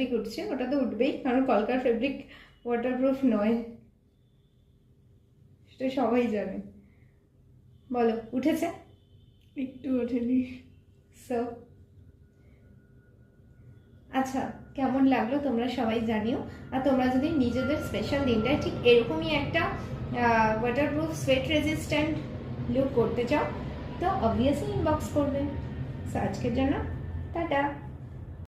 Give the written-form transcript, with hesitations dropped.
Fabric উঠছে, ওটা তো উঠবেই, কারণ কলকার ফেব্রিক ওয়াটারপ্রুফ নয়, সেটা সবাই জানে। বলো, উঠেছে? একটু ওঠেনি। সো আচ্ছা, কেমন লাগলো তোমরা সবাই জানিও। আর তোমরা যদি নিজেদের স্পেশাল দিনটায় ঠিক এরকমই একটা ওয়াটারপ্রুফ সোয়েট রেজিস্ট্যান্ট লুক করতে চাও, তো অবভিয়াসলি ইনবক্স করবে। সো আজকের জন্য টাটা।